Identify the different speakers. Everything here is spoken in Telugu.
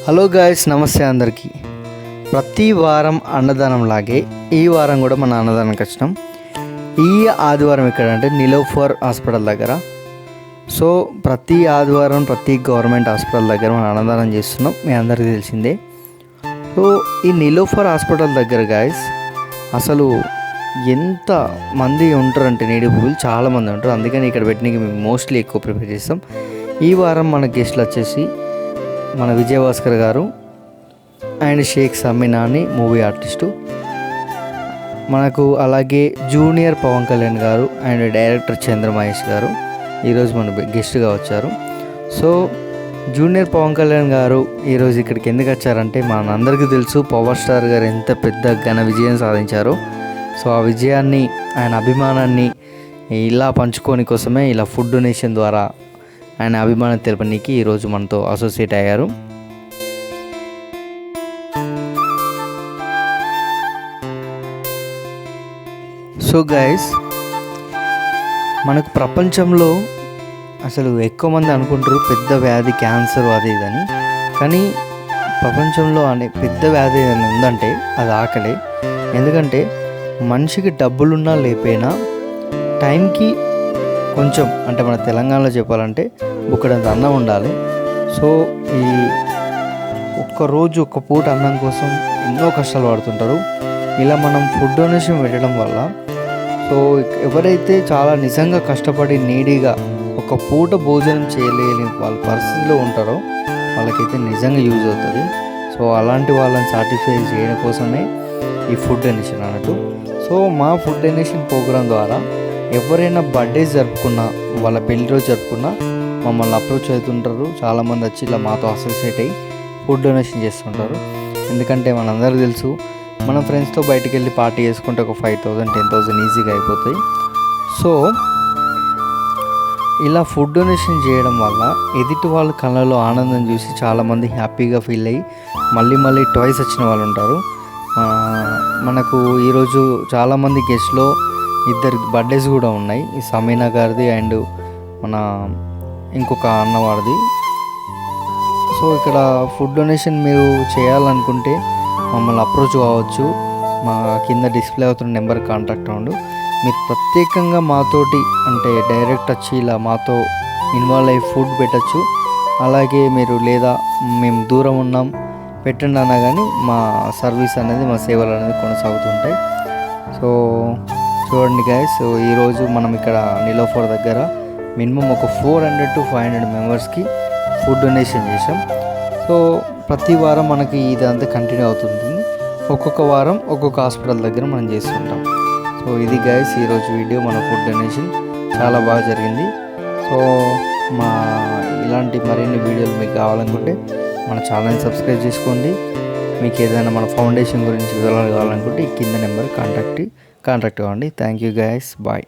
Speaker 1: హలో గాయస్, నమస్తే అందరికీ. ప్రతి వారం అన్నదానం లాగే ఈ వారం కూడా మన అన్నదానానికి వచ్చినాం. ఈ ఆదివారం ఎక్కడంటే నిలోఫర్ హాస్పిటల్ దగ్గర. సో ప్రతి ఆదివారం ప్రతి గవర్నమెంట్ హాస్పిటల్ దగ్గర మనం అన్నదానం చేస్తున్నాం, మీ అందరికీ తెలిసిందే. సో ఈ నిలోఫర్ హాస్పిటల్ దగ్గర గాయస్ అసలు ఎంత మంది ఉంటారంటే నీడి పీపుల్ చాలామంది ఉంటారు. అందుకని ఇక్కడ పెట్టినకి మేము మోస్ట్లీ ఎక్కువ ప్రిపేర్ చేస్తాం. ఈ వారం మన గెస్ట్లు వచ్చేసి మన విజయభాస్కర్ గారు అండ్ షేక్ సమీనా అని మూవీ ఆర్టిస్టు, మనకు అలాగే జూనియర్ పవన్ కళ్యాణ్ గారు అండ్ డైరెక్టర్ చంద్ర మహేష్ గారు ఈరోజు మన గెస్ట్గా వచ్చారు. సో జూనియర్ పవన్ కళ్యాణ్ గారు ఈరోజు ఇక్కడికి ఎందుకు వచ్చారంటే మనందరికీ తెలుసు పవర్ స్టార్ గారు ఎంత పెద్ద ఘన విజయం సాధించారో. సో ఆ విజయాన్ని, ఆయన అభిమానాన్ని ఇలా పంచుకోని కోసమే ఇలా ఫుడ్ డొనేషన్ ద్వారా ఆయన అభిమానం తెలపడానికి ఈరోజు మనతో అసోసియేట్ అయ్యారు. సో గైస్, మనకు ప్రపంచంలో అసలు ఎక్కువ మంది అనుకుంటారు పెద్ద వ్యాధి క్యాన్సర్ అది ఇదని, కానీ ప్రపంచంలో అనే పెద్ద వ్యాధి ఏదైనా ఉందంటే అది ఆకలే. ఎందుకంటే మనిషికి డబ్బులున్నా లేకపోయినా టైంకి కొంచెం, అంటే మన తెలంగాణలో చెప్పాలంటే బుక్కడంత అన్నం ఉండాలి. సో ఈ ఒక్కరోజు ఒక్క పూట అన్నం కోసం ఎన్నో కష్టాలు పడుతుంటారు. ఇలా మనం ఫుడ్ డొనేషన్ పెట్టడం వల్ల సో ఎవరైతే చాలా నిజంగా కష్టపడి నీడీగా ఒక పూట భోజనం చేయలేని వాళ్ళ పరిస్థితిలో ఉంటారో వాళ్ళకైతే నిజంగా యూజ్ అవుతుంది. సో అలాంటి వాళ్ళని సాటిస్ఫై చేయడం కోసమే ఈ ఫుడ్ డొనేషన్ అన్నట్టు. సో మా ఫుడ్ డొనేషన్ ప్రోగ్రాం ద్వారా ఎవరైనా బర్త్డేస్ జరుపుకున్నా, వాళ్ళ పెళ్లి రోజు జరుపుకున్నా మమ్మల్ని అప్రోచ్ అవుతుంటారు. చాలామంది వచ్చి ఇలా మాతో అసోసియేట్ అయ్యి ఫుడ్ డొనేషన్ చేస్తుంటారు. ఎందుకంటే మనందరికీ తెలుసు, మనం ఫ్రెండ్స్తో బయటికి వెళ్ళి పార్టీ చేసుకుంటే ఒక 5,000 10,000 ఈజీగా అయిపోతాయి. సో ఇలా ఫుడ్ డొనేషన్ చేయడం వల్ల ఎదుటి వాళ్ళ కళ్ళలో ఆనందం చూసి చాలామంది హ్యాపీగా ఫీల్ అయ్యి మళ్ళీ ట్వైస్ వచ్చిన వాళ్ళు ఉంటారు. మనకు ఈరోజు చాలామంది గెస్ట్లో ఇద్దరు బర్త్డేస్ కూడా ఉన్నాయి, ఈ సమీనా గారిది అండ్ మన ఇంకొక అన్నవాడిది. సో ఇక్కడ ఫుడ్ డొనేషన్ మీరు చేయాలనుకుంటే మమ్మల్ని అప్రోచ్ కావచ్చు. మా కింద డిస్ప్లే అవుతున్న నెంబర్ కాంటాక్ట్ అవ్వండి. మీరు ప్రత్యేకంగా మాతోటి అంటే డైరెక్ట్ వచ్చి ఇలా మాతో ఇన్వాల్వ్ అయ్యి ఫుడ్ పెట్టచ్చు. అలాగే మీరు లేదా మేము దూరం ఉన్నాం పెట్టండి అన్నా కానీ మా సర్వీస్ అనేది, మా సేవలు అనేది కొనసాగుతుంటాయి. సో చూడండి గాయస్, సో ఈరోజు మనం ఇక్కడ నిలోఫర్ దగ్గర మినిమం ఒక 400 to 500 మెంబర్స్కి ఫుడ్ డొనేషన్ చేసాం. సో ప్రతి వారం మనకి ఇదంతా కంటిన్యూ అవుతుంది. ఒక్కొక్క వారం ఒక్కొక్క హాస్పిటల్ దగ్గర మనం చేస్తుంటాం. సో ఇది గైస్ ఈరోజు వీడియో. మన ఫుడ్ డొనేషన్ చాలా బాగా జరిగింది. సో మా ఇలాంటి మరిన్ని వీడియోలు మీకు కావాలనుకుంటే మన ఛానల్ని సబ్స్క్రైబ్ చేసుకోండి. మీకు ఏదైనా మన ఫౌండేషన్ గురించి వివరాలు కావాలనుకుంటే ఈ కింద నెంబర్ కాంటాక్ట్ అవ్వండి. Thank you guys, bye.